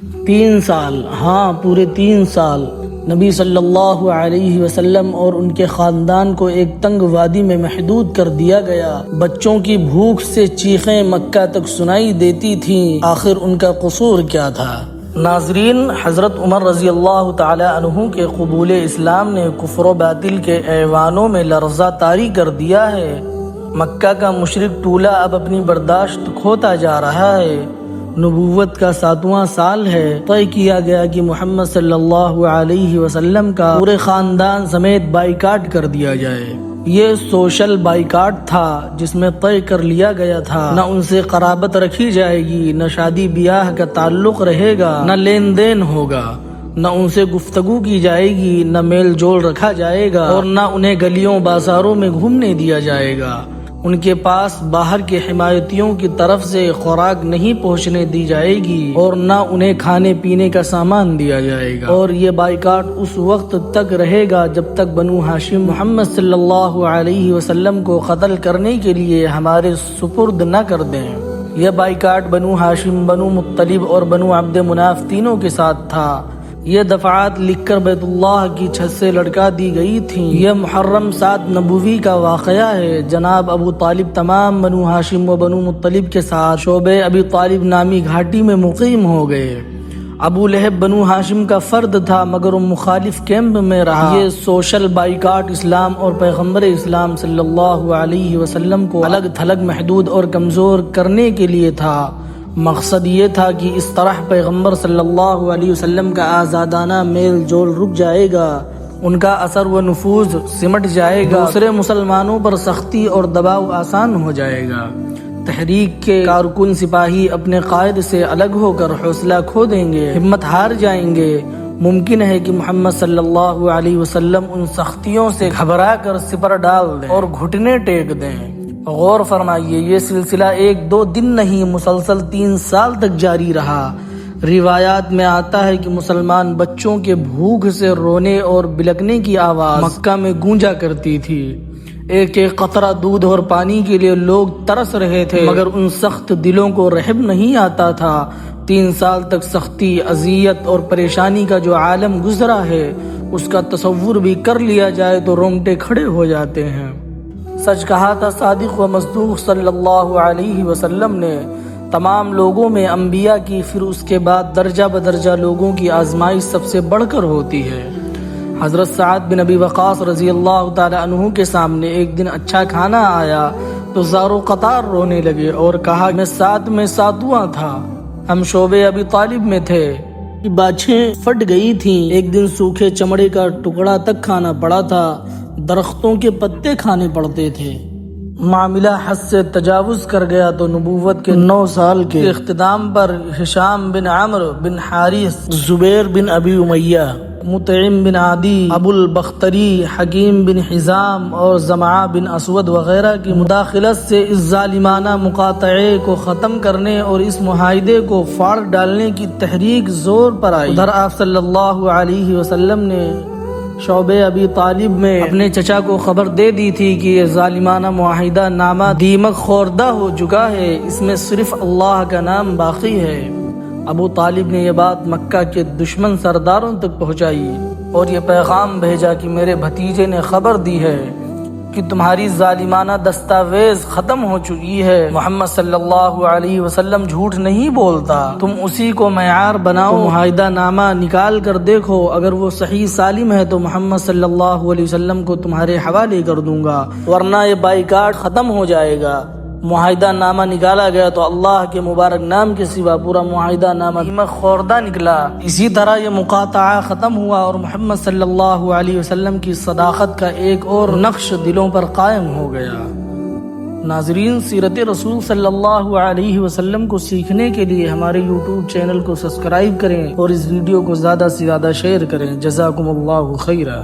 3 سال، ہاں پورے 3 سال نبی صلی اللہ علیہ وسلم اور ان کے خاندان کو ایک تنگ وادی میں محدود کر دیا گیا۔ بچوں کی بھوک سے چیخیں مکہ تک سنائی دیتی تھیں، آخر ان کا قصور کیا تھا؟ ناظرین، حضرت عمر رضی اللہ تعالی عنہ کے قبول اسلام نے کفر و باطل کے ایوانوں میں لرزہ طاری کر دیا ہے۔ مکہ کا مشرک ٹولہ اب اپنی برداشت کھوتا جا رہا ہے۔ نبوت کا 7واں سال ہے۔ طے کیا گیا کہ محمد صلی اللہ علیہ وسلم کا پورے خاندان سمیت بائیکاٹ کر دیا جائے۔ یہ سوشل بائیکاٹ تھا جس میں طے کر لیا گیا تھا نہ ان سے قرابت رکھی جائے گی، نہ شادی بیاہ کا تعلق رہے گا، نہ لین دین ہوگا، نہ ان سے گفتگو کی جائے گی، نہ میل جول رکھا جائے گا، اور نہ انہیں گلیوں بازاروں میں گھومنے دیا جائے گا۔ ان کے پاس باہر کے حمایتیوں کی طرف سے خوراک نہیں پہنچنے دی جائے گی، اور نہ انہیں کھانے پینے کا سامان دیا جائے گا، اور یہ بائیکاٹ اس وقت تک رہے گا جب تک بنو ہاشم محمد صلی اللہ علیہ وسلم کو قتل کرنے کے لیے ہمارے سپرد نہ کر دیں۔ یہ بائیکاٹ بنو ہاشم، بنو مطلب اور بنو عبد مناف تینوں کے ساتھ تھا۔ یہ دفعات لکھ کر بیت اللہ کی چھت سے لٹکا دی گئی تھیں۔ یہ محرم 7 نبوی کا واقعہ ہے۔ جناب ابو طالب تمام بنو ہاشم و بنو مطلب کے ساتھ شعبہ ابی طالب نامی گھاٹی میں مقیم ہو گئے۔ ابو لہب بنو ہاشم کا فرد تھا مگر وہ مخالف کیمپ میں رہا۔ یہ سوشل بائیکاٹ اسلام اور پیغمبر اسلام صلی اللہ علیہ وسلم کو الگ تھلگ، محدود اور کمزور کرنے کے لیے تھا۔ مقصد یہ تھا کہ اس طرح پیغمبر صلی اللہ علیہ وسلم کا آزادانہ میل جول رک جائے گا، ان کا اثر و نفوذ سمٹ جائے گا، دوسرے مسلمانوں پر سختی اور دباؤ آسان ہو جائے گا۔ تحریک کے کارکن سپاہی اپنے قائد سے الگ ہو کر حوصلہ کھو دیں گے، ہمت ہار جائیں گے۔ ممکن ہے کہ محمد صلی اللہ علیہ وسلم ان سختیوں سے گھبرا کر سپر ڈال دیں اور گھٹنے ٹیک دیں۔ غور فرمائیے، یہ سلسلہ 1-2 دن نہیں، مسلسل 3 سال تک جاری رہا۔ روایات میں آتا ہے کہ مسلمان بچوں کے بھوک سے رونے اور بلکنے کی آواز مکہ میں گونجا کرتی تھی۔ ایک ایک قطرہ دودھ اور پانی کے لیے لوگ ترس رہے تھے، مگر ان سخت دلوں کو رحم نہیں آتا تھا۔ 3 سال تک سختی، اذیت اور پریشانی کا جو عالم گزرا ہے، اس کا تصور بھی کر لیا جائے تو رونگٹے کھڑے ہو جاتے ہیں۔ سچ کہا تھا صادق و مصدوق صلی اللہ علیہ وسلم نے، تمام لوگوں میں انبیاء کی، پھر اس کے بعد درجہ بدرجہ لوگوں کی آزمائش سب سے بڑھ کر ہوتی ہے۔ حضرت سعد بن ابی وقاص رضی اللہ تعالی عنہ کے سامنے ایک دن اچھا کھانا آیا تو زار و قطار رونے لگے اور کہا میں 7 میں 7واں تھا، ہم شعبے ابی طالب میں تھے، باچھیں پھٹ گئی تھیں، ایک دن سوکھے چمڑے کا ٹکڑا تک کھانا پڑا تھا، درختوں کے پتے کھانے پڑتے تھے۔ معاملہ حد سے تجاوز کر گیا تو نبوت کے 9 سال کے اختتام پر ہشام بن عمرو بن حارث، زبیر بن ابی امیہ، مطعم بن عدی، ابو البختری، حکیم بن حزام اور زمعہ بن اسود وغیرہ کی مداخلت سے اس ظالمانہ مقاطعے کو ختم کرنے اور اس معاہدے کو پھاڑ ڈالنے کی تحریک زور پر آئی۔ ادھر آپ صلی اللہ علیہ وسلم نے شعبہ ابی طالب میں اپنے چچا کو خبر دے دی تھی کہ یہ ظالمانہ معاہدہ نامہ دیمک خوردہ ہو چکا ہے، اس میں صرف اللہ کا نام باقی ہے۔ ابو طالب نے یہ بات مکہ کے دشمن سرداروں تک پہنچائی اور یہ پیغام بھیجا کہ میرے بھتیجے نے خبر دی ہے کہ تمہاری ظالمانہ دستاویز ختم ہو چکی ہے، محمد صلی اللہ علیہ وسلم جھوٹ نہیں بولتا، تم اسی کو معیار بناؤ، معاہدہ نامہ نکال کر دیکھو، اگر وہ صحیح سالم ہے تو محمد صلی اللہ علیہ وسلم کو تمہارے حوالے کر دوں گا، ورنہ یہ بائیکاٹ ختم ہو جائے گا۔ معاہدہ نامہ نکالا گیا تو اللہ کے مبارک نام کے سوا پورا معاہدہ نامہ دیمک خوردہ نکلا۔ اسی طرح یہ مقاطعہ ختم ہوا اور محمد صلی اللہ علیہ وسلم کی صداقت کا ایک اور نقش دلوں پر قائم ہو گیا۔ ناظرین، سیرت رسول صلی اللہ علیہ وسلم کو سیکھنے کے لیے ہمارے یوٹیوب چینل کو سبسکرائب کریں اور اس ویڈیو کو زیادہ سے زیادہ شیئر کریں۔ جزاکم اللہ خیرا۔